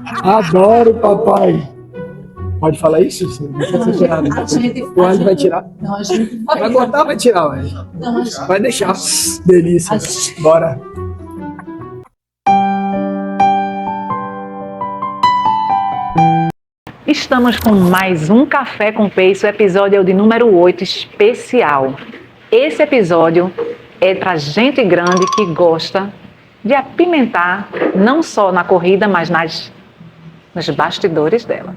Adoro, papai. Pode falar isso? Não precisa tirar, né? O Ali vai tirar. Não, a gente Vai botar ou vai tirar, ué? Não, Vai deixar. Delícia. Bora. Estamos com mais um Café com Peixe, o episódio é o de número 8, especial. Esse episódio é para gente grande que gosta de apimentar, não só na corrida, mas nos bastidores dela.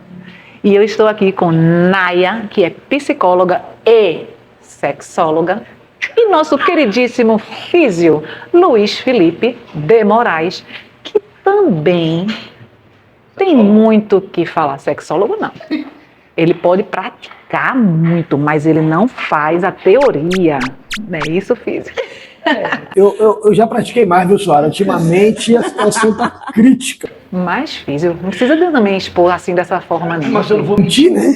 E eu estou aqui com Naya, que é psicóloga e sexóloga, e nosso queridíssimo físio, Luiz Felipe de Moraes, que também tem muito o que falar. Sexólogo não. Ele pode praticar muito, mas ele não faz a teoria. Não é isso, físico? Eu já pratiquei mais, viu, Suara? Ultimamente a situação tá crítica. Mas, físico, não precisa de eu também expor assim dessa forma, não. Mas eu não vou mentir, né?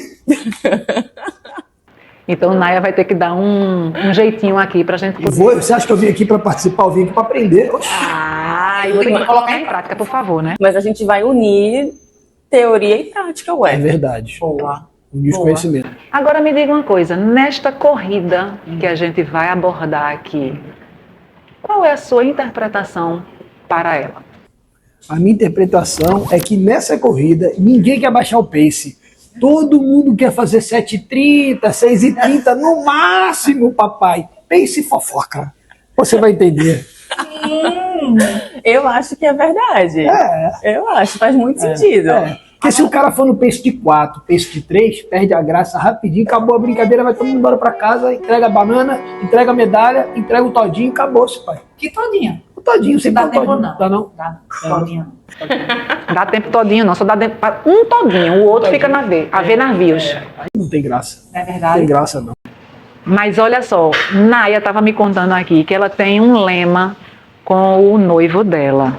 Então, Naya vai ter que dar um jeitinho aqui pra gente poder... Você acha que eu vim aqui para participar? Eu vim aqui para aprender. E você tem que colocar em prática, por favor, né? Mas a gente vai unir teoria e prática, É ué. verdade. Boa. Unir os conhecimentos. Agora me diga uma coisa, nesta corrida que a gente vai abordar aqui, qual é a sua interpretação para ela? A minha interpretação é que nessa corrida ninguém quer baixar o pace. Todo mundo quer fazer 7h30, 6h30, no máximo, papai. Pace fofoca. Você vai entender. Eu acho que é verdade. Eu acho, faz muito sentido. Porque se o cara for no pace de 4, pace de 3, perde a graça rapidinho, acabou a brincadeira, vai todo mundo embora pra casa, entrega a banana, entrega a medalha, entrega o todinho, acabou-se, pai. Que todinha. O todinho, sempre Dá o tempo todinho. não? Dá não? Dá. Todinha. Dá tempo todinho, não, só dá tempo para um todinho, o outro fica a ver navios. Aí não tem graça. É Não verdade. tem graça, não. Mas olha só, Naya estava me contando aqui que ela tem um lema com o noivo dela.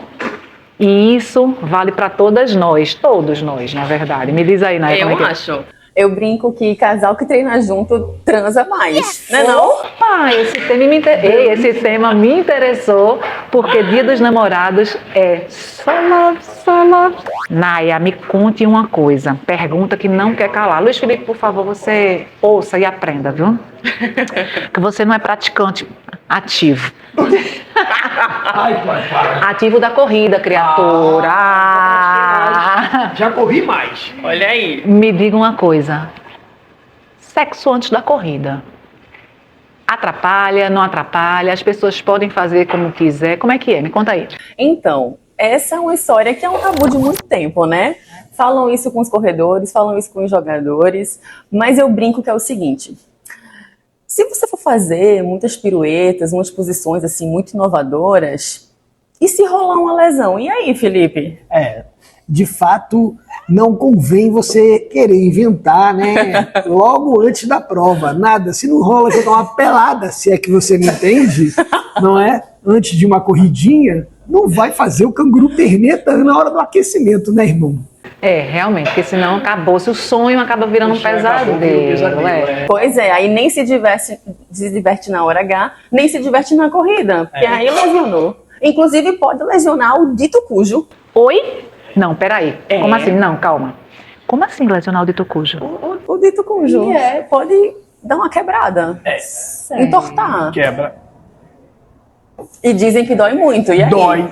E isso vale para todos nós, na verdade. Me diz aí, Naya, como é que é? acho. Eu brinco que casal que treina junto transa mais. Não é não? Opa, esse tema me interessou, porque Dia dos Namorados é só love. Naya, me conte uma coisa, pergunta que não quer calar. Luiz Felipe, por favor, você ouça e aprenda, viu? Que você não é praticante ativo. Ai, pai, para. Ativo da corrida, criatura. Já corri mais. Olha aí. Me diga uma coisa. Sexo antes da corrida. Atrapalha, não atrapalha? As pessoas podem fazer como quiser. Como é que é? Me conta aí. Então, essa é uma história que é um tabu de muito tempo, né? Falam isso com os corredores, falam isso com os jogadores, mas eu brinco que é o seguinte: se você for fazer muitas piruetas, umas posições assim muito inovadoras, e se rolar uma lesão? E aí, Felipe? De fato, não convém você querer inventar, né? Logo antes da prova. Nada. Se não rola, jogar uma pelada, se é que você me entende, não é? Antes de uma corridinha, não vai fazer o canguru perneta na hora do aquecimento, né, irmão? Realmente, porque senão acabou-se o sonho, acaba virando um pesadelo. Pois é, aí nem se diverte na hora H, nem se diverte na corrida, porque aí lesionou. Inclusive pode lesionar o dito cujo. Oi? Não, peraí. Como assim? Não, calma. Como assim lesionar o dito cujo? O dito cujo pode dar uma quebrada, entortar. Quebra. E dizem que dói muito, e aí? Dói.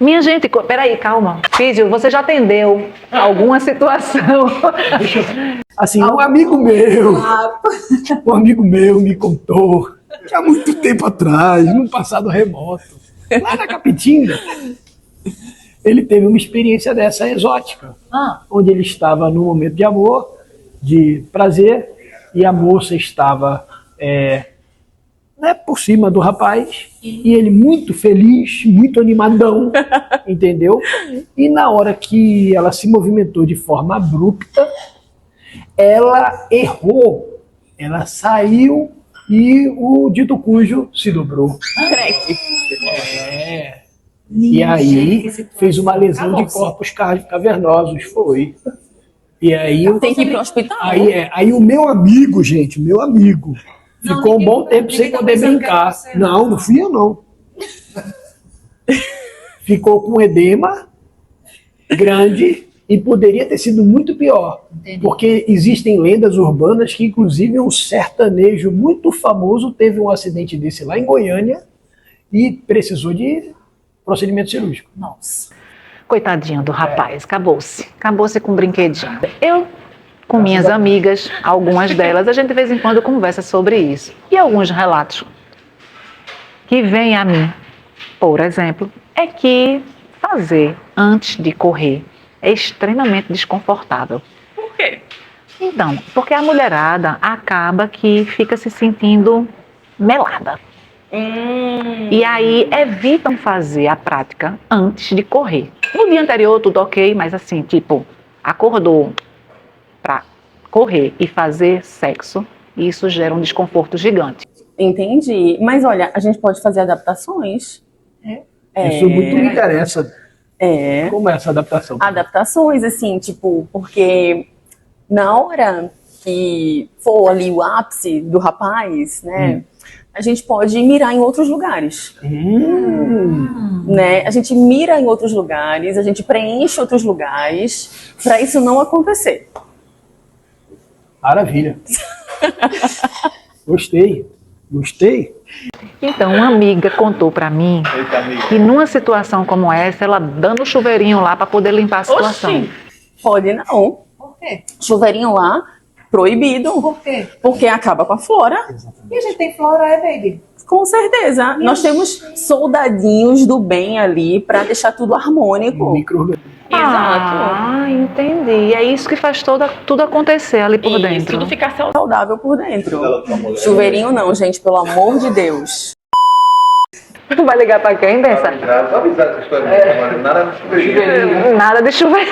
Minha gente, peraí, calma. Físio, você já atendeu alguma situação? Assim, um amigo meu me contou que há muito tempo atrás, num passado remoto, lá na Capitinga, ele teve uma experiência dessa exótica, onde ele estava num momento de amor, de prazer, e a moça estava por cima do rapaz, e ele muito feliz, muito animadão, entendeu? E na hora que ela se movimentou de forma abrupta, ela errou, ela saiu e o dito cujo se dobrou. E aí fez uma lesão de corpos cavernosos, foi. E aí Tem que ir pro hospital. Aí o meu amigo, gente, ficou um bom tempo sem poder brincar. Não fui eu não. Ficou com edema grande e poderia ter sido muito pior. Entendi. Porque existem lendas urbanas que, inclusive, um sertanejo muito famoso teve um acidente desse lá em Goiânia e precisou de procedimento cirúrgico. Nossa. Coitadinho do rapaz, acabou-se. Acabou-se com o brinquedinho. Eu, com minhas amigas, algumas delas, a gente de vez em quando conversa sobre isso. E alguns relatos que vêm a mim, por exemplo, é que fazer antes de correr é extremamente desconfortável. Por quê? Então, porque a mulherada acaba que fica se sentindo melada. E aí evitam fazer a prática antes de correr. No dia anterior tudo ok, mas assim, tipo, acordou pra correr e fazer sexo, isso gera um desconforto gigante. Entendi. Mas olha, a gente pode fazer adaptações. Isso muito me interessa. É. Como é essa adaptação? Adaptações, assim, tipo, porque na hora que for ali o ápice do rapaz, né, a gente pode mirar em outros lugares, né? A gente mira em outros lugares, a gente preenche outros lugares para isso não acontecer. Maravilha. Gostei. Então, uma amiga contou pra mim que numa situação como essa, ela dando o chuveirinho lá pra poder limpar a situação. Oxi, pode não. Por quê? Chuveirinho lá, proibido, Por quê? porque acaba com a flora. E a gente tem flora, baby? Com certeza. Nós temos soldadinhos do bem ali para deixar tudo harmônico. Micro-organismo. Ah, entendi. É isso que faz tudo acontecer ali por dentro. Tudo ficar saudável por dentro. Chuveirinho não, gente, pelo amor de Deus. Vai ligar pra quem, Bença? Só avisar essa história, nada de chuveirinho. Nada de chuveiro.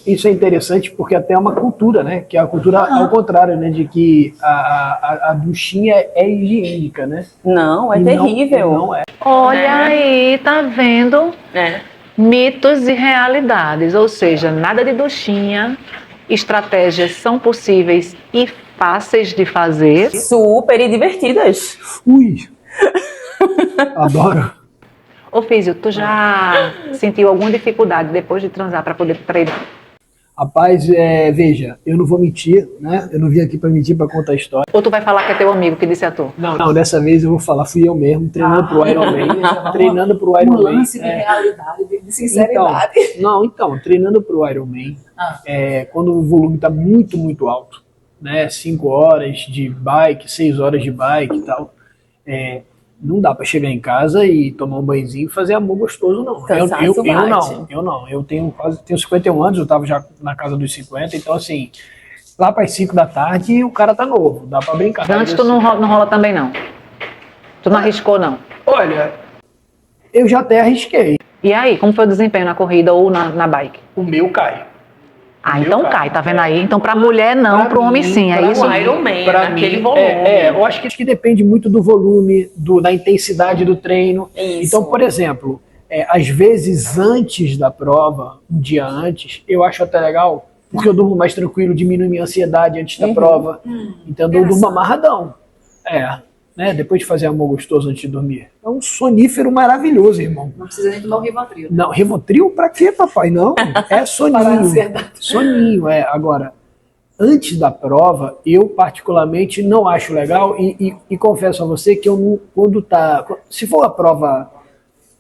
Isso é interessante porque até é uma cultura, né? Que é a cultura ao contrário, né? De que a duchinha é higiênica, né? Não, é E terrível. Não é. Olha aí, tá vendo? É. Mitos e realidades, ou seja, nada de duchinha, estratégias são possíveis e fáceis de fazer. Super e divertidas. Ui! Adoro. Ô Físio, tu já sentiu alguma dificuldade depois de transar para poder treinar? Rapaz, veja, eu não vou mentir, né? Eu não vim aqui pra mentir, pra contar a história. Ou tu vai falar que é teu amigo que disse a tu? Não, dessa vez eu vou falar, fui eu mesmo, treinando pro Ironman. Treinando pro Um Ironman. lance de realidade, de sinceridade. Então, treinando pro Ironman, quando o volume tá muito, muito alto, né? 5 horas de bike, 6 horas de bike e tal, não dá pra chegar em casa e tomar um banhozinho e fazer amor gostoso, não. Cansaço bate. Eu não. Eu tenho 51 anos, eu tava já na casa dos 50, então assim, lá para as 5 da tarde o cara tá novo, dá pra brincar. Antes tu não rola também não? Tu não arriscou não? Olha, eu já até arrisquei. E aí, como foi o desempenho na corrida ou na bike? O meu cai. Ah, então cai, tá vendo aí? Então pra mulher não, pro homem sim, é isso? O Ironman, Pra naquele mim, volume. eu acho que depende muito do volume, da intensidade do treino. Isso. Então, por exemplo, às vezes antes da prova, um dia antes, eu acho até legal, porque eu durmo mais tranquilo, diminui minha ansiedade antes da prova. Então eu durmo amarradão. Né? Depois de fazer amor gostoso antes de dormir. É um sonífero maravilhoso, irmão. Não precisa nem tomar o Rivotril. Não, Rivotril pra quê, papai? Não, é Para a soninho. ansiedade. Soninho, Agora, antes da prova, eu particularmente não acho legal e confesso a você que eu não, se for a prova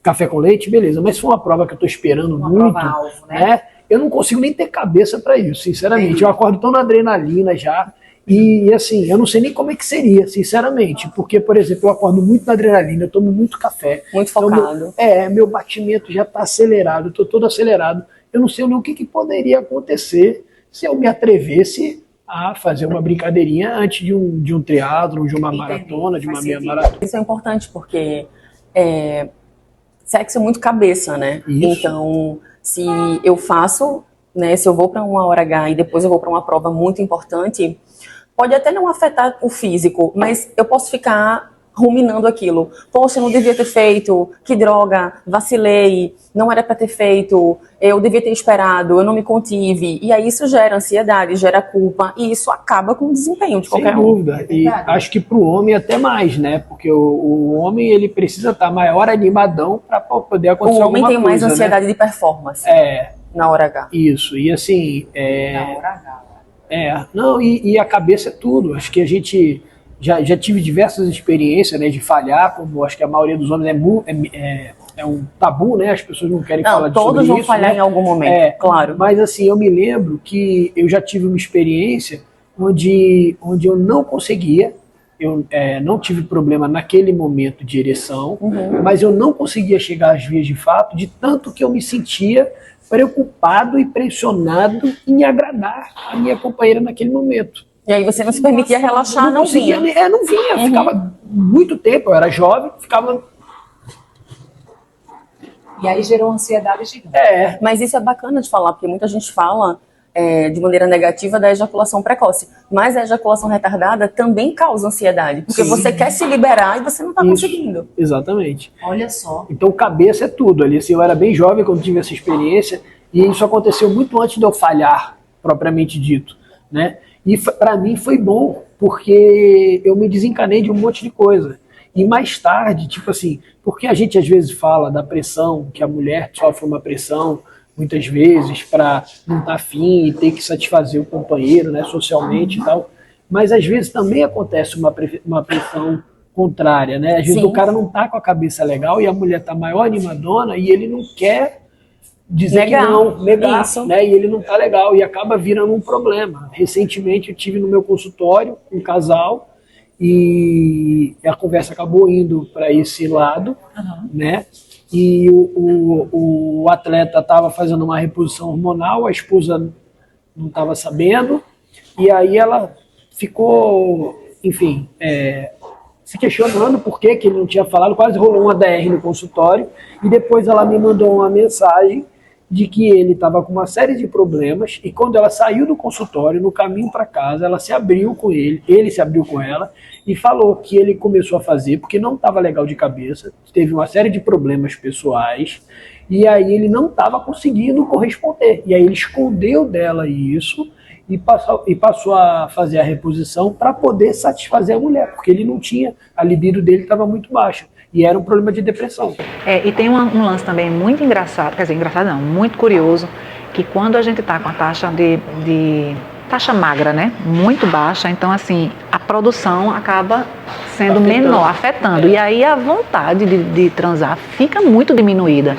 café com leite, beleza, mas se for uma prova que eu tô esperando Uma muito, prova-alvo, né? eu não consigo nem ter cabeça para isso, sinceramente. Eu acordo tão na adrenalina já. E assim, eu não sei nem como é que seria, sinceramente, porque, por exemplo, eu acordo muito na adrenalina, eu tomo muito café. Muito Então, focado. meu batimento já está acelerado, eu tô todo acelerado. Eu não sei nem o que poderia acontecer se eu me atrevesse a fazer uma brincadeirinha antes de um triatlo, de uma maratona, de uma Faz meia sentido. maratona. Isso é importante porque sexo é muito cabeça, né? Isso. Então, se eu faço, né? Se eu vou para uma hora H e depois eu vou para uma prova muito importante, pode até não afetar o físico, mas eu posso ficar ruminando aquilo. Poxa, eu não devia ter feito, que droga, vacilei, não era para ter feito, eu devia ter esperado, eu não me contive. E aí isso gera ansiedade, gera culpa, e isso acaba com o desempenho de qualquer Sem dúvida. E acho que para o homem até mais, né? Porque o homem ele precisa estar maior animadão para poder acontecer O homem alguma tem mais coisa, ansiedade de performance na hora H. Isso. E assim, não, e a cabeça é tudo. Acho que a gente já tive diversas experiências, né, de falhar, como acho que a maioria dos homens é um tabu, né? As pessoas não querem falar disso. Todos vão falhar, né, em algum momento, claro. Mas assim, eu me lembro que eu já tive uma experiência onde eu não conseguia, eu não tive problema naquele momento de ereção, mas eu não conseguia chegar às vias de fato, de tanto que eu me sentia preocupado e pressionado em agradar a minha companheira naquele momento. E aí você não se permitia relaxar, não vinha. Não vinha, ficava muito tempo, eu era jovem, ficava... E aí gerou ansiedade gigante. Mas isso é bacana de falar, porque muita gente fala de maneira negativa da ejaculação precoce. Mas a ejaculação retardada também causa ansiedade, porque você quer se liberar e você não está conseguindo. Exatamente. Olha só. Então cabeça é tudo. Ali, assim, eu era bem jovem quando tive essa experiência, e isso aconteceu muito antes de eu falhar, propriamente dito, né? E para mim foi bom, porque eu me desencanei de um monte de coisa. E mais tarde, tipo assim, porque a gente às vezes fala da pressão, que a mulher sofre uma pressão, muitas vezes, para não estar afim e ter que satisfazer o companheiro, né, socialmente e tal. Mas às vezes também acontece uma pressão contrária, né? Às vezes o cara não tá com a cabeça legal e a mulher tá maior animadona e ele não quer dizer que não, negar, né? E ele não tá legal e acaba virando um problema. Recentemente eu tive no meu consultório um casal e a conversa acabou indo para esse lado, né? E o atleta estava fazendo uma reposição hormonal, a esposa não estava sabendo, e aí ela ficou, enfim, se questionando por que ele não tinha falado, quase rolou uma DR no consultório, e depois ela me mandou uma mensagem de que ele estava com uma série de problemas, e quando ela saiu do consultório, no caminho para casa, ela se abriu com ele se abriu com ela, e falou que ele começou a fazer porque não estava legal de cabeça, teve uma série de problemas pessoais, e aí ele não estava conseguindo corresponder, e aí ele escondeu dela isso, e passou a fazer a reposição para poder satisfazer a mulher, porque ele não tinha, a libido dele estava muito baixa. E era um problema de depressão. E tem um lance também muito engraçado, quer dizer, engraçado não, muito curioso, que quando a gente está com a taxa taxa magra, né, muito baixa, então assim, a produção acaba sendo menor, afetando. E aí a vontade de transar fica muito diminuída.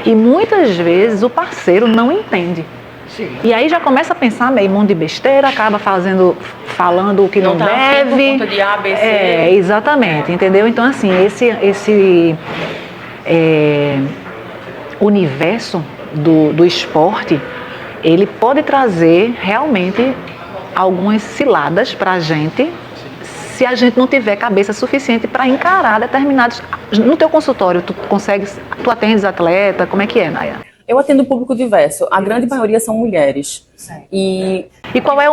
E muitas vezes o parceiro não entende. Sim. E aí já começa a pensar meio monte de besteira, acaba falando o que não deve. Por conta de A, B, C. Exatamente, entendeu? Então assim, esse universo do esporte, ele pode trazer realmente algumas ciladas para a gente, se a gente não tiver cabeça suficiente para encarar determinados... No teu consultório, tu atendes atleta, como é que é, Naya? Eu atendo público diverso, a grande maioria são mulheres. E qual é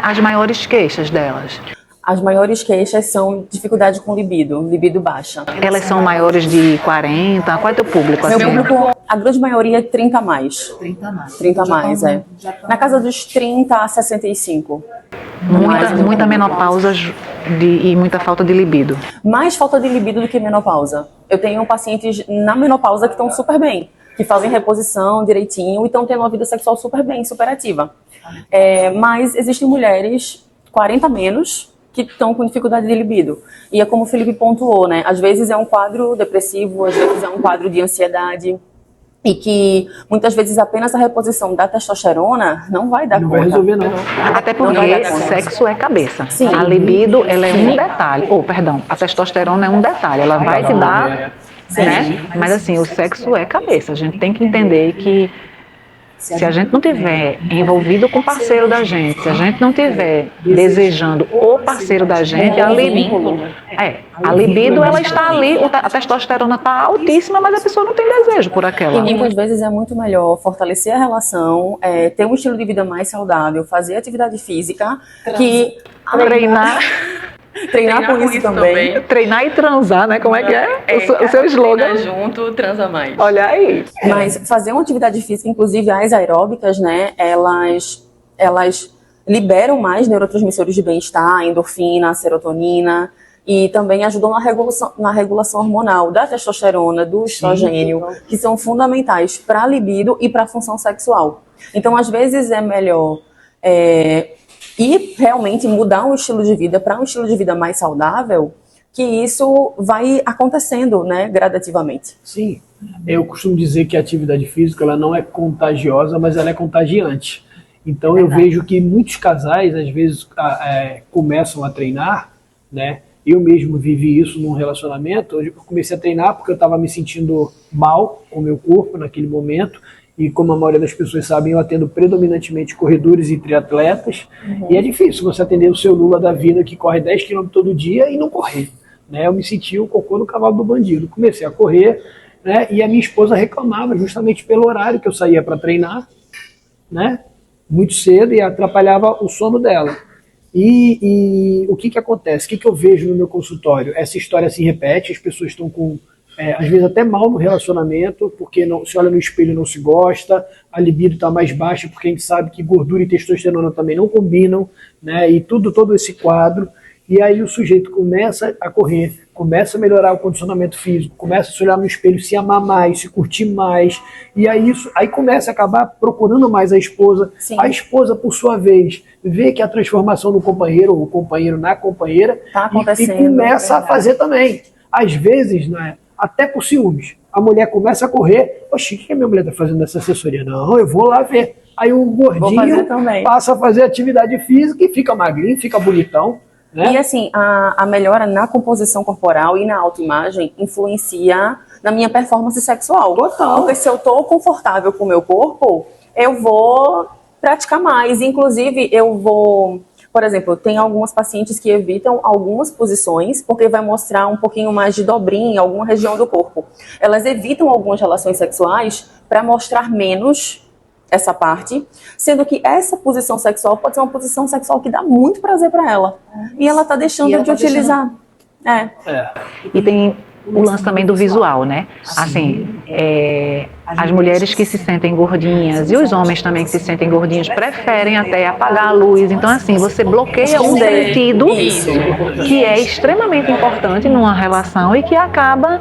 as maiores queixas delas? As maiores queixas são dificuldade com libido baixa. Elas são maiores de 40? Qual é o teu público? Meu público, a grande maioria é 30 a mais. 30 a mais. 30 a mais, Na casa dos 30 a 65. Muita menopausa e muita falta de libido. Mais falta de libido do que menopausa. Eu tenho pacientes na menopausa que estão super bem, que fazem reposição direitinho e estão tendo uma vida sexual super bem, super ativa. Mas existem mulheres 40 a menos que estão com dificuldade de libido. E é como o Felipe pontuou, né? Às vezes é um quadro depressivo, às vezes é um quadro de ansiedade, e que muitas vezes apenas a reposição da testosterona não vai dar conta. Não vai resolver, não. Até porque sexo é cabeça. Sim. A libido, ela é um detalhe. A testosterona é um detalhe. Ela vai te dar, né? Mas assim, o sexo é cabeça. A gente tem que entender que se a gente não tiver envolvido com o parceiro da gente, se a gente não tiver desejando o parceiro da gente, a libido ela está ali, a testosterona está altíssima, mas a pessoa não tem desejo por aquela. E muitas vezes é muito melhor fortalecer a relação, ter um estilo de vida mais saudável, fazer atividade física, que treinar. Treinar com isso também. Treinar e transar, né? Como é que é? O seu slogan. Treina junto, transa mais. Olha aí. Mas fazer uma atividade física, inclusive as aeróbicas, né? Elas liberam mais neurotransmissores de bem-estar, endorfina, serotonina, e também ajudam na regulação hormonal da testosterona, do estrogênio, que são fundamentais para a libido e para a função sexual. Então, às vezes, é melhor ir realmente mudar um estilo de vida para um estilo de vida mais saudável, que isso vai acontecendo, né, gradativamente. Sim, eu costumo dizer que a atividade física ela não é contagiosa, mas ela é contagiante. Então eu vejo que muitos casais, às vezes, começam a treinar, né? Eu mesmo vivi isso num relacionamento. Eu comecei a treinar porque eu estava me sentindo mal com o meu corpo naquele momento. E como a maioria das pessoas sabem, eu atendo predominantemente corredores e triatletas. E é difícil você atender o seu Lula da vida que corre 10 km todo dia e não correr. Né? Eu me senti o cocô no cavalo do bandido. Comecei a correr, né? E a minha esposa reclamava justamente pelo horário que eu saía para treinar, né? Muito cedo, e atrapalhava o sono dela. E o que acontece? O que eu vejo no meu consultório? Essa história se repete, as pessoas estão com, às vezes até mal no relacionamento, porque não se olha no espelho e não se gosta, a libido está mais baixa, porque a gente sabe que gordura e testosterona também não combinam, né? E todo esse quadro. E aí o sujeito começa a correr, começa a melhorar o condicionamento físico, começa a se olhar no espelho, se amar mais, se curtir mais, e aí começa a acabar procurando mais a esposa. Sim. A esposa, por sua vez, vê que a transformação do companheiro, ou o companheiro na companheira, Tá acontecendo, e começa a fazer também. Às vezes, né, até por ciúmes. A mulher começa a correr, oxi, o que a minha mulher está fazendo nessa assessoria? Não, eu vou lá ver. Aí o gordinho passa a fazer atividade física e fica magrinho, fica bonitão. Né? E assim, a melhora na composição corporal e na autoimagem influencia na minha performance sexual. Total. Porque se eu estou confortável com o meu corpo, eu vou praticar mais. Inclusive, eu vou... Por exemplo, tem algumas pacientes que evitam algumas posições porque vai mostrar um pouquinho mais de dobrinha em alguma região do corpo. Elas evitam algumas relações sexuais para mostrar menos essa parte, sendo que essa posição sexual pode ser uma posição sexual que dá muito prazer para ela. E ela tá deixando de utilizar. E tem o lance também do visual, né? Assim, as mulheres que se sentem gordinhas e os homens também que se sentem gordinhos preferem até apagar a luz. Então, assim, você bloqueia um sentido que é extremamente importante numa relação e que acaba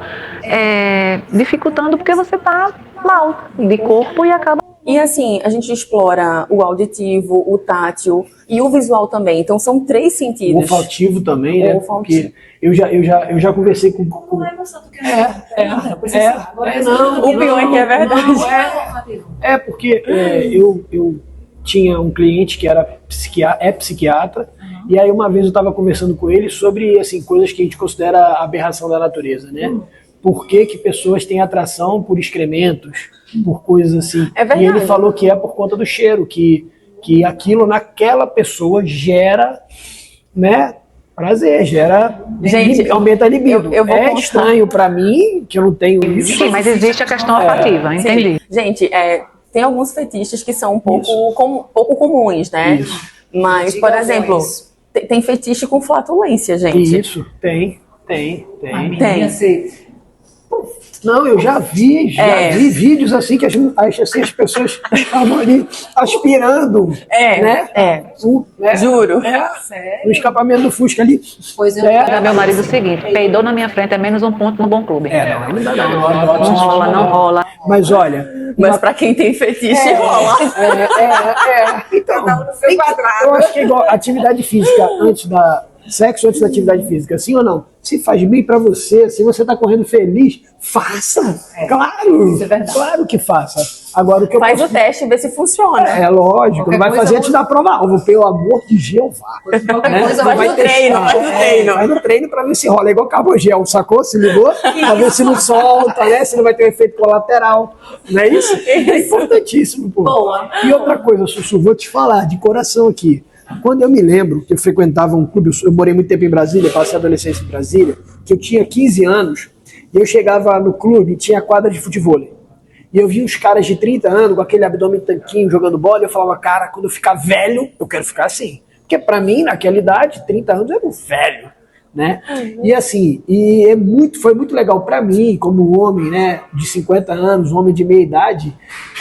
dificultando porque você tá mal de corpo e acaba. E assim, a gente explora o auditivo, o tátil e o visual também. Então são 3 sentidos. O olfativo também, né? Porque eu já conversei com... Não é emoção, tu quer não, o pior é que é verdade. Não, porque eu tinha um cliente que era psiquiatra, e aí uma vez eu estava conversando com ele sobre assim, coisas que a gente considera aberração da natureza, né? Por que pessoas têm atração por excrementos, por coisas assim. É verdade. E ele falou que é por conta do cheiro, que aquilo naquela pessoa gera, né, prazer, aumenta a libido. Eu vou contar. Estranho pra mim, que eu não tenho isso. Sim, mas existe a questão olfativa, entendi. Sim. Gente, tem alguns fetiches que são um pouco comuns, né? Isso. Mas, por exemplo, tem fetiche com flatulência, gente. Isso, tem. Tem. Não, eu já vi vídeos assim que as pessoas estavam ali aspirando, né? Juro. No escapamento do Fusca ali. Pois eu Meu marido é o seguinte, peidou na minha frente é menos um ponto no bom clube. Não rola. Mas olha... Mas pra quem tem fetiche, rola. Então, eu acho que é igual atividade física sexo antes da atividade física, sim ou não? Se faz bem pra você, se você tá correndo feliz, faça! Claro! Isso é verdade. Claro que faça. Agora, o que Faz o teste e vê se funciona. É lógico, não vai fazer antes da prova-alvo, pelo amor de Jeová. Qualquer coisa Não vai vai no treino, testar. Vai no treino pra ver se rola. É igual carbogel, sacou? Se ligou? Pra ver se não solta, né? Se não vai ter um efeito colateral. Não é isso? É importantíssimo, pô. Boa. E outra coisa, Sussu, vou te falar de coração aqui. Quando eu me lembro que eu frequentava um clube, eu morei muito tempo em Brasília, passei a adolescência em Brasília, que eu tinha 15 anos, e eu chegava no clube e tinha quadra de futebol. E eu via uns caras de 30 anos, com aquele abdômen tanquinho, jogando bola, e eu falava, cara, quando eu ficar velho, eu quero ficar assim. Porque pra mim, naquela idade, 30 anos, eu era um velho. né? E assim, foi muito legal para mim, como homem, né, de 50 anos, homem de meia idade,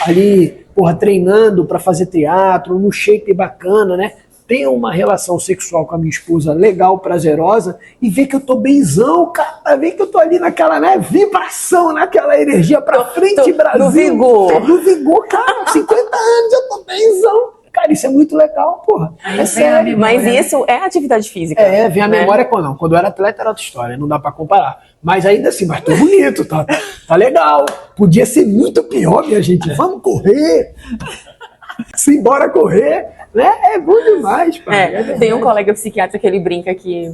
ali, porra, treinando para fazer teatro, num shape bacana, né? Ter uma relação sexual com a minha esposa legal, prazerosa, e ver que eu tô benzão, cara, ver que eu tô ali naquela, né, vibração, naquela energia pra frente, Brasil. No vigor. No vigor, cara, 50 anos eu tô benzão. Cara, isso é muito legal, porra. É sério. Mas isso é atividade física. Vem a memória quando eu era atleta era outra história, não dá pra comparar. Mas ainda assim, mas tô bonito, tá legal. Podia ser muito pior, minha gente. Vamos correr. Simbora correr, né? É bom demais, pai. Tem um colega psiquiatra que ele brinca que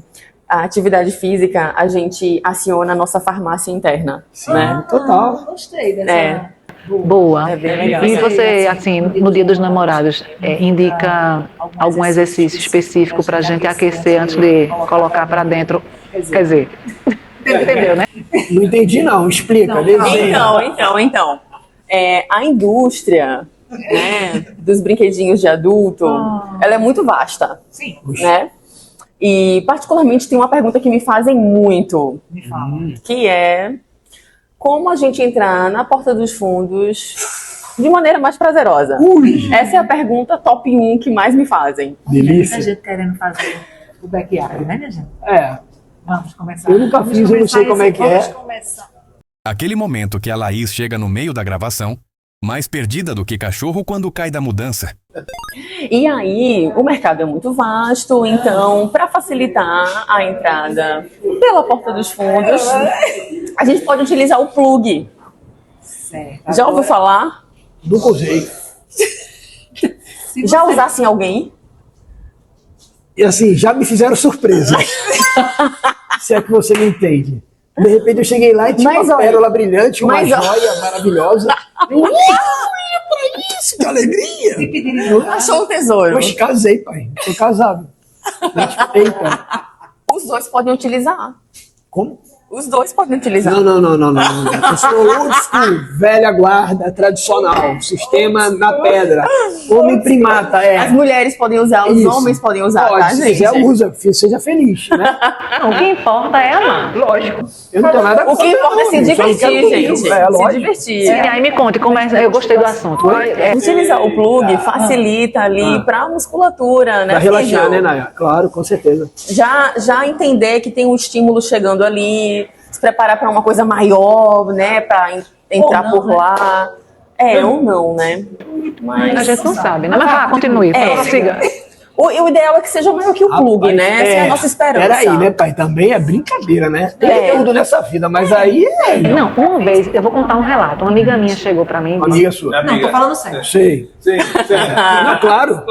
a atividade física, a gente aciona a nossa farmácia interna, né? Total. Gostei dessa. Boa. É bem legal. E você, assim, no Dia dos Namorados, indica algum exercício específico para a gente aquecer antes de colocar para dentro? Quer dizer, entendeu, né? Não entendi, não. Explica. Então. A indústria, né, dos brinquedinhos de adulto, ela é muito vasta. Sim. Né? E, particularmente, tem uma pergunta que me fazem muito, Me fala. que é como a gente entrar na porta dos fundos de maneira mais prazerosa. Ui, Essa é a pergunta top 1 que mais me fazem. Muita delícia. gente querendo fazer o backyard, né, minha gente? Vamos começar. Eu nunca fiz, eu não sei como é que é. Vamos começar. Aquele momento que a Laís chega no meio da gravação, mais perdida do que cachorro quando cai da mudança. E aí, o mercado é muito vasto, então, para facilitar a entrada pela porta dos fundos, a gente pode utilizar o plug. Certo. Já ouviu falar? Nunca usei. Já usasse em alguém? E assim, já me fizeram surpresa. Se é que você me entende. De repente eu cheguei lá e tinha Mas uma olha, pérola brilhante, uma mas joia maravilhosa. Eu, olha pra isso, que alegria! Achou um tesouro. Eu casei, pai. Sou casado. Eita. Os dois podem utilizar. Como? Os dois podem utilizar. Não. Eu sou old school, velha guarda, tradicional, sistema na pedra. Homem primata, As mulheres podem usar, os Isso. homens podem usar, Pode, tá, se gente? quiser, usa, seja feliz, né? Não, o que importa é amar. Lógico. Eu não tenho nada O que importa é se não, só não divertir, quero gente. comigo, Se lógico. divertir. E aí me conte, eu gostei do assunto. Utilizar o plug facilita ali pra musculatura, né? Pra relaxar, filho? né, Naya? Claro, com certeza. Já entender que tem um estímulo chegando ali, se preparar para uma coisa maior, né? Pra entrar não, por né? lá. Ou não, né? A gente não sabe, né? Mas continue, prossiga. O ideal é que seja maior que o plug, Rapaz, né? Essa é a nossa esperança. Peraí, né, pai? Também é brincadeira, né? Tem tudo nessa vida, mas aí é. Não, uma vez, eu vou contar um relato. Uma amiga minha chegou pra mim e disse: Amiga sua. Não, tô falando sério. Sei. Sim. Não, claro.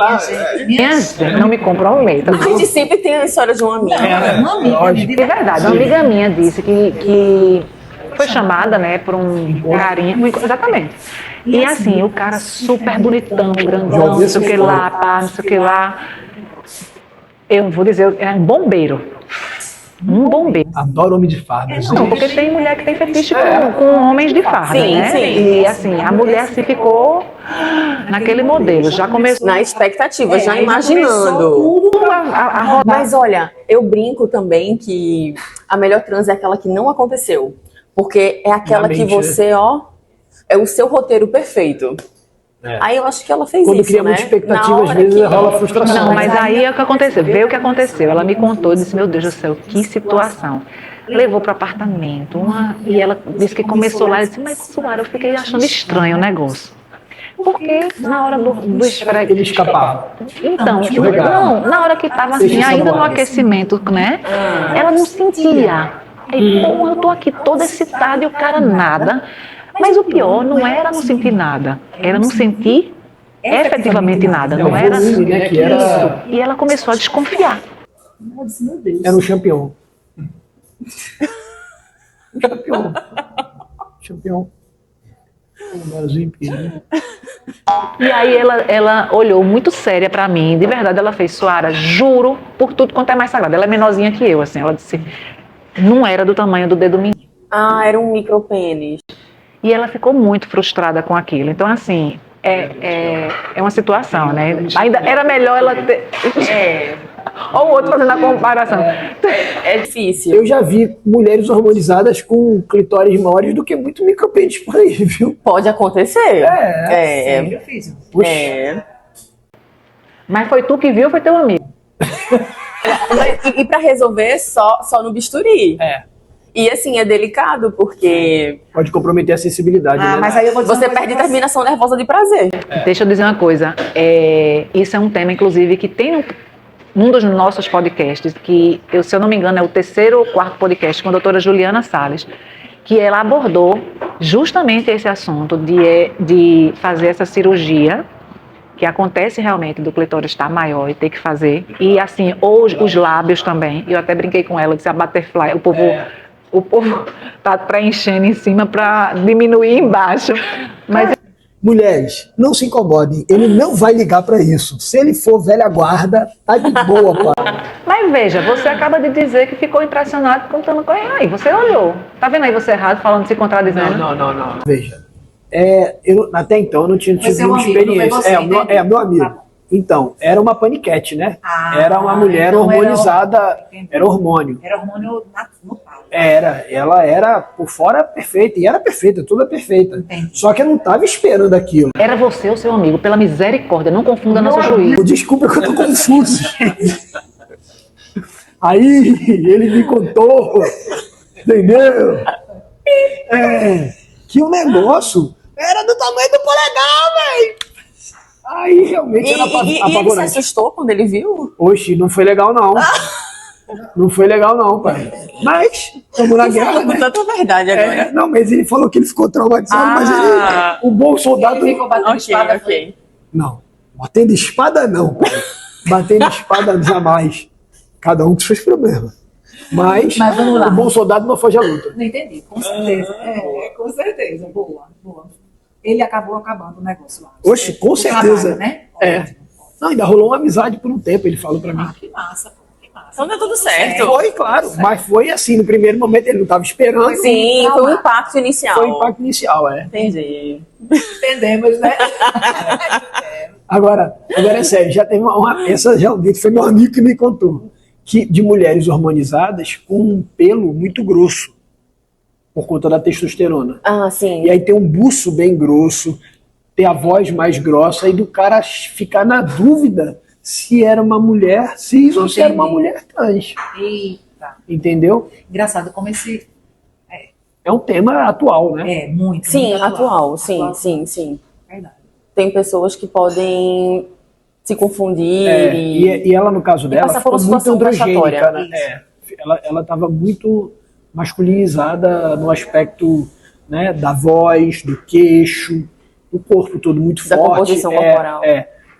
minha gente, não me comprometa. A gente sempre tem a história de uma amiga. Uma amiga, lógico. de É verdade, uma amiga minha disse que foi chamada, né, por um carinha, exatamente. E assim, o cara super bonitão, grandão, não sei o que lá, pá, não sei o que lá. Eu vou dizer, é um bombeiro. Um bombeiro. Adoro homem de farda. Não, gente. porque tem mulher que tem fetiche com homens de farda, Sim, né? sim. E assim, a mulher se ficou naquele modelo, já começou Na expectativa, já aí já imaginando. tudo a rodar. Mas olha, eu brinco também que a melhor trans é aquela que não aconteceu. Porque é aquela que Realmente, você, é o seu roteiro perfeito. Aí eu acho que ela fez Quando isso, cria né? muita expectativa, Na às hora vezes que- rola frustração. Não, mas aí é o que aconteceu. Vê o que aconteceu. Ela me contou, disse, meu Deus do céu, que situação. Levou para o apartamento, e ela disse que começou lá, e disse, mas Suara, eu fiquei achando estranho o negócio. Porque na hora do esfrega... Ele escapava. Então, Escorregava. não, na hora que estava assim, Deixa ainda no saboar. aquecimento, né? Ela não sentia. Aí, pô, eu tô aqui toda excitada e o cara nada. Mas o pior não era não sentir nada, era não sentir efetivamente nada. Não era volume, né, que era- isso. E ela começou a desconfiar. Eu disse, meu Deus. Era um campeão. Campeão. Campeão. Um Brasil inteiro. E aí ela olhou muito séria pra mim, de verdade ela fez, Suara, juro por tudo quanto é mais sagrado. Ela é menorzinha que eu, assim, ela disse, não era do tamanho do dedo mindinho. Era um micropênis. E ela ficou muito frustrada com aquilo. Então, assim, é uma situação, né? Ainda era melhor ela ter... Ou o outro fazendo a comparação. É difícil. Eu já vi mulheres hormonizadas com clitóris maiores do que muito micropênis por aí, viu? Pode acontecer. Sim, eu fiz. Puxa. Mas foi tu que viu ou foi teu amigo? E pra resolver só no bisturi. É. E assim, é delicado, porque Pode comprometer a sensibilidade, né? Mas aí eu vou dizer você uma coisa perde pra você. terminação nervosa de prazer. Deixa eu dizer uma coisa. Isso é um tema, inclusive, que tem num dos nossos podcasts, que, se eu não me engano, é o 3º ou 4º podcast com a doutora Juliana Salles, que ela abordou justamente esse assunto de fazer essa cirurgia, que acontece realmente do clitóris estar maior e ter que fazer. E assim, os lábios também. Eu até brinquei com ela, disse a butterfly, o povo tá preenchendo em cima para diminuir embaixo. Mas Mulheres, não se incomodem. Ele não vai ligar pra isso. Se ele for velha guarda, tá de boa, pá. Mas veja, você acaba de dizer que ficou impressionado contando com ele. Aí você olhou. Tá vendo aí você errado, falando, se contradizendo? Não. Veja, até então eu não tinha Foi tido seu uma amigo, não foi experiência. você, entendi. Meu amigo. Tá bom. Então, era uma paniquete, né? Ah, Era uma mulher então era hormonizada, entendi. era hormônio. Era hormônio no pau. Ela era por fora perfeita, e era perfeita, toda perfeita. Entendi. Só que eu não estava esperando aquilo. Era você ou seu amigo, pela misericórdia, não confunda nosso juízo. Desculpa que eu tô confuso. Aí ele me contou, entendeu? Que o negócio era do tamanho do polegar, velho. Aí realmente era E ele se apavorante. assustou quando ele viu? Oxe, não foi legal não. Não foi legal não, pai. Mas, estamos na guerra, Com né? tanta verdade agora. Não, mas ele falou que ele ficou traumatizado, mas o bom soldado... Ele ficou batendo espada. Não, batendo espada não, pai. Batendo espada jamais. Cada um com seus problemas. Mas vamos lá. o bom soldado não foge à luta. Não entendi, com certeza. Com certeza. Boa. Ele acabou acabando o negócio lá. Oxe, com O certeza. trabalho, né? Não, ainda rolou uma amizade por um tempo, ele falou pra mim. Que massa, pô. Que massa. Então deu tudo certo. Foi, claro, mas foi assim, no primeiro momento ele não estava esperando. Sim, foi um impacto inicial. Foi o impacto inicial, Entendi. Entendemos, né? Agora é sério, já teve essa realmente foi meu amigo que me contou, que de mulheres hormonizadas com um pelo muito grosso, por conta da testosterona. Ah, sim. E aí tem um buço bem grosso, tem a voz mais grossa, e do cara ficar na dúvida se era uma mulher cis ou se era uma mulher trans. Eita. Entendeu? Engraçado como esse... É um tema atual, né? Muito. Sim, muito atual. Sim. Verdade. Tem pessoas que podem se confundir E ela, no caso dela, passar por ficou uma muito situação androgênica, vexatória. né? Ela estava muito masculinizada no aspecto, né, da voz, do queixo, do corpo todo muito Da forte. composição corporal.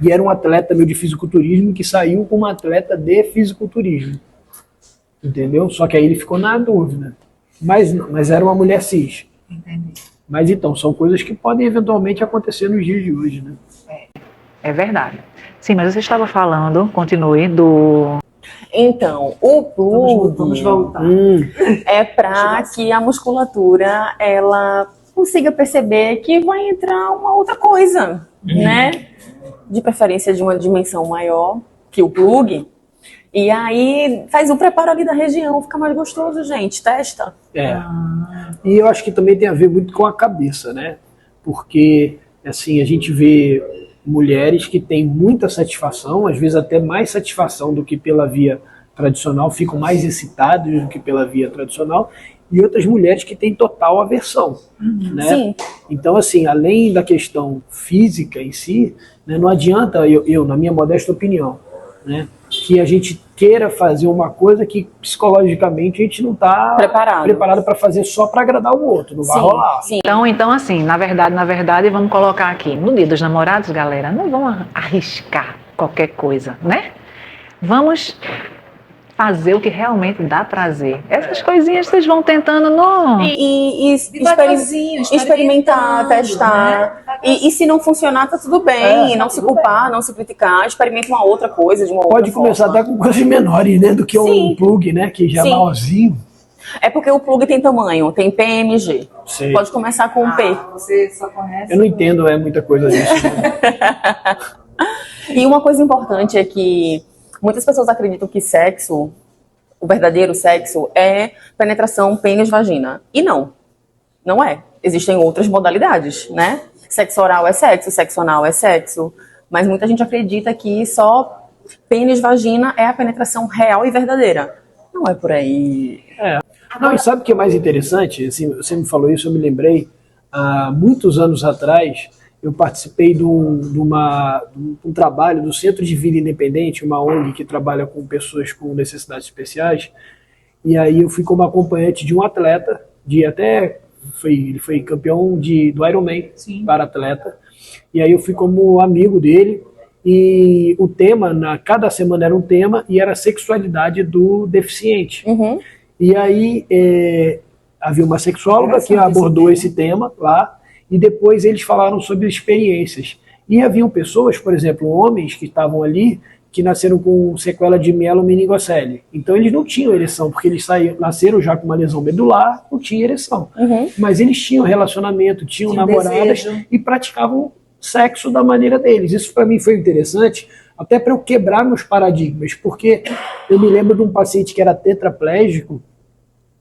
E era um atleta meio de fisiculturismo que saiu como atleta de fisiculturismo. Entendeu? Só que aí ele ficou na dúvida. Mas era uma mulher cis. Entendi. Mas então, são coisas que podem eventualmente acontecer nos dias de hoje, né? É verdade. Sim, mas você estava falando, continue, do... Então, o plug Vamos voltar. é para que a musculatura ela consiga perceber que vai entrar uma outra coisa, né? De preferência de uma dimensão maior que o plug. E aí faz o preparo ali da região, fica mais gostoso, gente. Testa. E eu acho que também tem a ver muito com a cabeça, né? Porque, assim, a gente vê mulheres que têm muita satisfação, às vezes até mais satisfação do que pela via tradicional, ficam mais excitadas do que pela via tradicional, e outras mulheres que têm total aversão, né? Sim. Então, assim, além da questão física em si, né, não adianta, eu, na minha modesta opinião, né, que a gente queira fazer uma coisa que psicologicamente a gente não está preparado para fazer só para agradar o outro, não vai rolar. Sim. Então, assim, na verdade, vamos colocar aqui, no Dia dos Namorados, galera, não vamos arriscar qualquer coisa, né? Vamos fazer o que realmente dá prazer. Essas coisinhas vocês vão tentando E Devagarzinho, experimentar, experimentando, testar. né? E se não funcionar, tá tudo bem. Não se culpar, não se criticar. Experimenta uma outra coisa, de uma Pode outra começar forma. até com coisas menores, né, do que Sim. um plug, né, que já é Sim. maiorzinho. É porque o plug tem tamanho, tem PMG. Sei. Pode começar com um P. Você só conhece... Eu não entendo muita coisa disso. Né? E uma coisa importante é que Muitas pessoas acreditam que sexo, o verdadeiro sexo, é penetração pênis-vagina. E não. Não é. Existem outras modalidades, né? Sexo oral é sexo anal é sexo. Mas muita gente acredita que só pênis-vagina é a penetração real e verdadeira. Não é por aí. Não, e sabe o que é mais interessante? Assim, você me falou isso, eu me lembrei. Há muitos anos atrás, eu participei de um trabalho do Centro de Vida Independente, uma ONG que trabalha com pessoas com necessidades especiais. E aí eu fui como acompanhante de um atleta, ele foi campeão do Ironman para atleta. E aí eu fui como amigo dele. E o tema, cada semana era um tema, e era a sexualidade do deficiente. Uhum. E aí havia uma sexóloga que abordou esse tema lá, e depois eles falaram sobre experiências. E haviam pessoas, por exemplo, homens que estavam ali, que nasceram com sequela de mielomeningocele. Então eles não tinham ereção, porque eles nasceram já com uma lesão medular, não tinha ereção. Uhum. Mas eles tinham relacionamento, tinham namoradas desejo. e praticavam sexo da maneira deles. Isso para mim foi interessante, até para eu quebrar meus paradigmas, porque eu me lembro de um paciente que era tetraplégico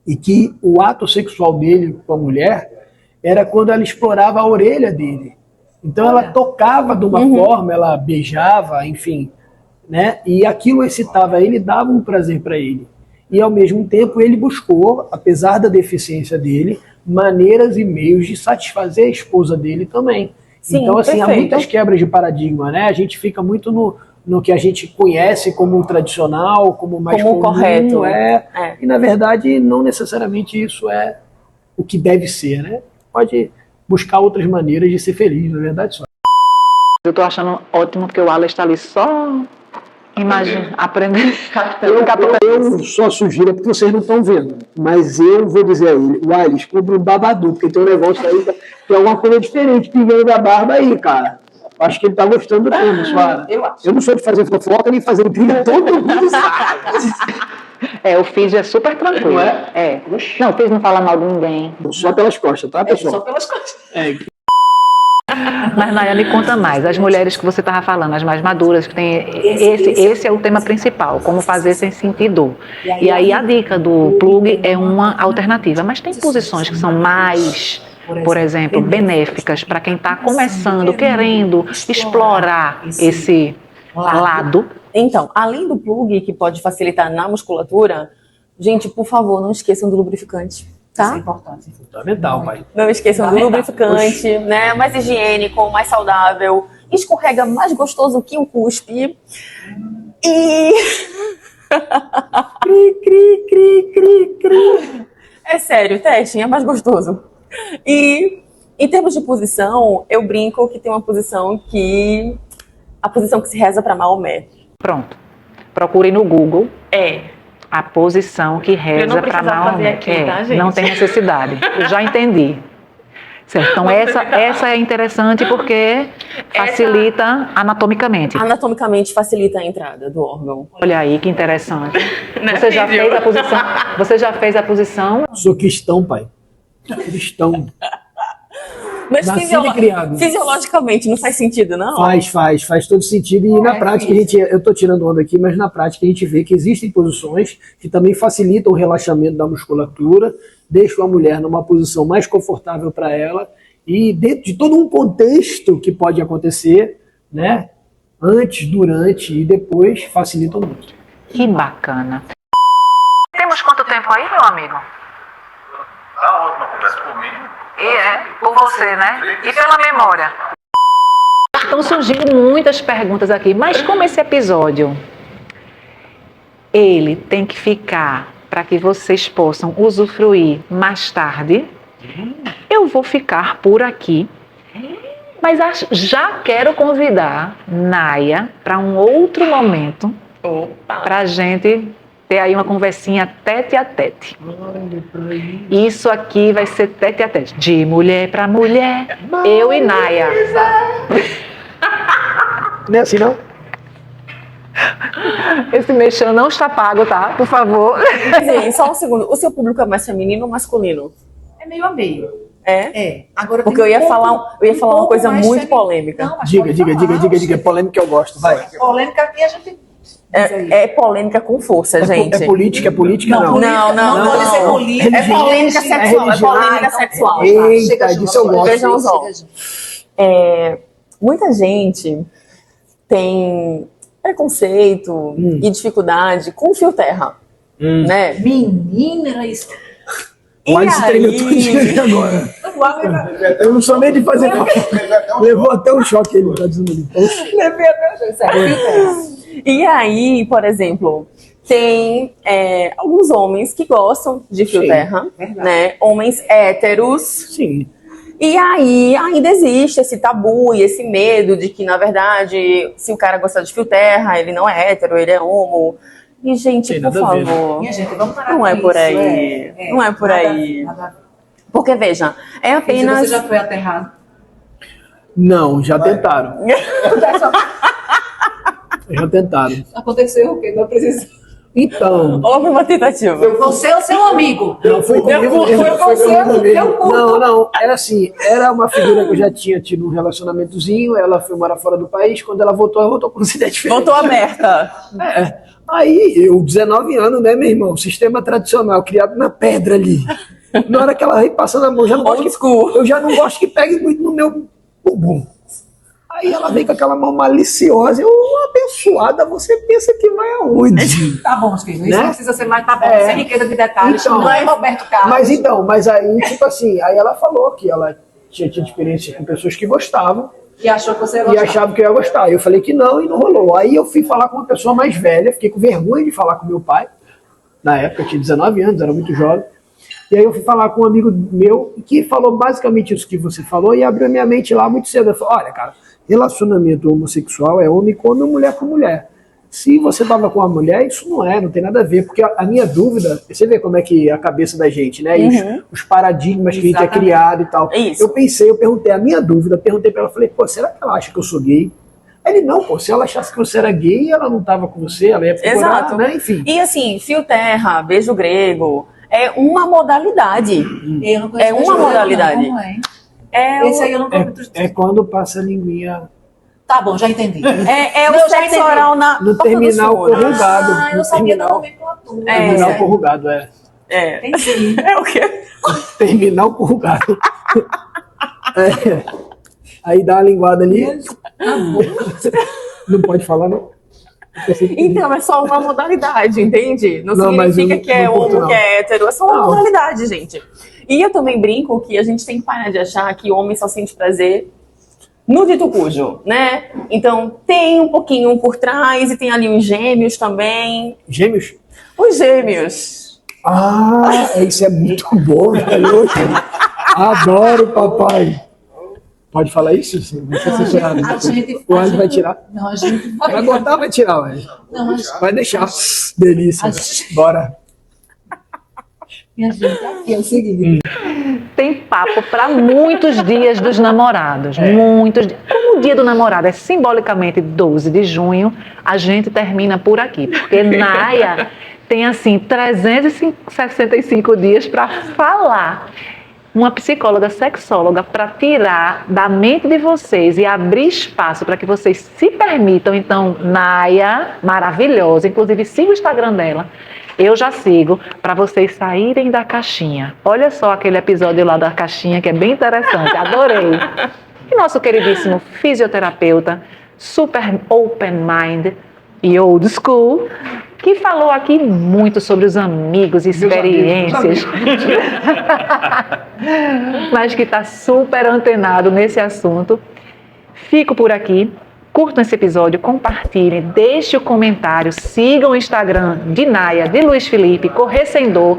e que o ato sexual dele com a mulher era quando ela explorava a orelha dele. Então ela tocava de uma forma, ela beijava, enfim, né? E aquilo excitava ele, dava um prazer para ele. E ao mesmo tempo ele buscou, apesar da deficiência dele, maneiras e meios de satisfazer a esposa dele também. Sim, então, assim, há perfeito. muitas quebras de paradigma, né? A gente fica muito no que a gente conhece como tradicional, como mais Como comum, correto. E na verdade não necessariamente isso é o que deve ser, né? Pode buscar outras maneiras de ser feliz, na verdade só. Eu tô achando ótimo porque o Alex está ali só aprendendo. Eu só sugiro, é porque vocês não estão vendo, mas eu vou dizer a ele, o Alex, compra um babadu, porque tem um negócio aí, tem alguma coisa diferente pingando da barba aí, cara. Acho que ele tá gostando do tema, Suara. Eu não sou de fazer fofoca nem fazer intriga, todo mundo sabe. O feed é super tranquilo. Não é? Não, o feed não fala mal de ninguém. Só pelas costas, tá, pessoal? Só pelas costas. Mas, Naya, me conta mais. As mulheres que você estava falando, as mais maduras, que tem esse é o tema principal, como fazer sem sentir dor. E aí a dica do plug é uma alternativa. Mas tem posições que são mais, por exemplo, benéficas para quem está começando, querendo explorar esse lado. Então, além do plug, que pode facilitar na musculatura, gente, por favor, não esqueçam do lubrificante, Isso é tá? importante. Fundamental, pai. Não esqueçam do Fundamental. lubrificante, né? Mais higiênico, mais saudável, escorrega mais gostoso que um cuspe. E... cri. É sério, testem, é mais gostoso. E em termos de posição, eu brinco que tem uma posição que... A posição que se reza para Maomé. Pronto. Procure no Google. A posição que reza para Maomé. tá, gente? Não tem necessidade. Eu já entendi. Certo. Então essa é interessante porque facilita anatomicamente. Anatomicamente facilita a entrada do órgão. Olha aí que interessante. Você já fez a posição? Você já fez a posição? Sou cristão, pai. Cristão. Mas Nascido e criado. fisiologicamente não faz sentido, não? Faz todo sentido. E na prática, eu estou tirando onda aqui, mas na prática a gente vê que existem posições que também facilitam o relaxamento da musculatura, deixam a mulher numa posição mais confortável para ela, e dentro de todo um contexto que pode acontecer, né? Antes, durante e depois, facilitam muito. Que bacana. Temos quanto tempo aí, meu amigo? Tá ótima conversa por mim. Por você, né? E pela memória. Estão surgindo muitas perguntas aqui, mas como esse episódio, ele tem que ficar para que vocês possam usufruir mais tarde, eu vou ficar por aqui, mas já quero convidar Naya para um outro momento, para a gente ter aí uma conversinha tete a tete. Isso aqui vai ser tete a tete. De mulher para mulher, eu e Naya. Não é assim, não? Esse mexão não está pago, tá? Por favor. Gente, só um segundo. O seu público é mais feminino ou masculino? É meio a meio. É? Agora Porque tem eu ia um falar pouco uma coisa mais muito feminino. polêmica. Não, mas Diga, pode diga, falar, diga. Polêmica que eu gosto, vai. Polêmica aqui a gente É polêmica com força, gente. É política não. Não. Pode ser política. É polêmica sexual. É polêmica sexual. Eita, disso eu gosto. Vejam só. Muita gente tem preconceito e dificuldade com fio terra, né? Menina, era isso. Mas se tremeu tudo agora. Eu não sou nem de fazer. Levou até um choque ele, tá dizendo ali. Levei até o E aí, por exemplo, tem alguns homens que gostam de fio Sim, terra, verdade. né? Homens héteros. Sim. E aí ainda existe esse tabu e esse medo de que, na verdade, se o cara gostar de fio terra, ele não é hétero, ele é homo. E, gente, Tem por nada a ver, né? favor, Minha gente, vamos parar não com é por isso, aí. Não é por aí. Nada a ver. Porque, veja, é apenas... Você já foi aterrado? Não, já tentaram. Já tentaram. Aconteceu o quê? Não precisa. Então. Houve uma tentativa. Você é o seu amigo. Não, foi comigo mesmo. Foi Foi você, comigo mesmo. eu curto. Não, era assim, era uma figura que eu já tinha tido um relacionamentozinho, ela foi morar fora do país, quando ela voltou com cidade diferente. Voltou aberta. Aí, eu, 19 anos, né, meu irmão, sistema tradicional, criado na pedra ali. Na hora que ela vem passando a mão, já não gosto Old school. eu já não gosto que pegue muito no meu bumbum. Aí ela vem com aquela mão maliciosa, eu, abençoada, você pensa que vai aonde? Tá bom, filho. Isso Né? não precisa ser mais, tá bom. É. Sem riqueza de detalhes. Então, não é Roberto Carlos. Mas aí, tipo assim, aí ela falou que ela tinha tido experiência com pessoas que gostavam E achou que você ia e gostar. achava que eu ia gostar. Eu falei que não e não rolou. Aí eu fui falar com uma pessoa mais velha, fiquei com vergonha de falar com meu pai. Na época eu tinha 19 anos, era muito jovem. E aí eu fui falar com um amigo meu que falou basicamente isso que você falou e abriu minha mente lá muito cedo. Eu falei, olha, cara, relacionamento homossexual é homem com homem, mulher com mulher. Se você tava com uma mulher, isso não tem nada a ver. Porque a minha dúvida, você vê como é que é a cabeça da gente, né? E os paradigmas que a gente é Exatamente. criado e tal. Isso. Eu perguntei a minha dúvida, perguntei pra ela, falei, pô, será que ela acha que eu sou gay? Ele, não, pô, se ela achasse que você era gay, ela não tava com você, ela ia procurar, Exato. né? Enfim. E assim, fio terra, beijo grego, é uma modalidade. Eu não conheço É uma beijo grego, modalidade. Não, como é? É, Esse aí eu não conheço. É quando passa a linguinha Tá bom, já entendi. o Não, já sexo entendi. oral na no porta do terminal sono. corrugado. Ah, eu No sabia da terminal, nomenclatura. terminal corrugado, é. É. Entendi. É o quê? Terminal corrugado. É. Aí dá uma linguada ali. Não pode falar, não? Então, é só uma modalidade, entende? Não, Não, mas significa eu que é não curto, homo, não. que é hétero, é só uma Não. modalidade, gente. E eu também brinco que a gente tem que parar de achar que homem só sente prazer no dito cujo, né? Então, tem um pouquinho por trás e tem ali os gêmeos também. Gêmeos? Os gêmeos. Ah, isso é muito bom, velho. Adoro, papai. Pode falar isso? Sim, vai ser censurado. A gente. O Alisson vai tirar? Não, a gente Vai botar ou vai tirar, velho? Não, a gente. Vai deixar. Delícia. Bora. Minha gente, aqui é o seguinte. Tem papo para muitos dias dos namorados. Muitos dias. Como o dia do namorado é simbolicamente 12 de junho, a gente termina por aqui. Porque Naya tem, assim, 365 dias para falar. Uma psicóloga sexóloga para tirar da mente de vocês e abrir espaço para que vocês se permitam. Então, Naya, maravilhosa. Inclusive, siga o Instagram dela. Eu já sigo, para vocês saírem da caixinha. Olha só aquele episódio lá da caixinha, que é bem interessante, adorei. E nosso queridíssimo fisioterapeuta, super open mind e old school, que falou aqui muito sobre os amigos e experiências, mas que está super antenado nesse assunto. Fico por aqui. Curtam esse episódio, compartilhem, deixem o comentário, sigam o Instagram de Naya, de Luiz Felipe, Correr Sem Dor,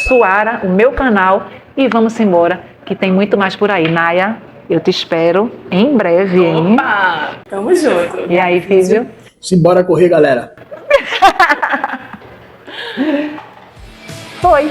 Suara, o meu canal, e vamos embora, que tem muito mais por aí. Naya, eu te espero em breve, hein? Opa! Tamo junto. E aí, Físio? Simbora correr, galera. Foi!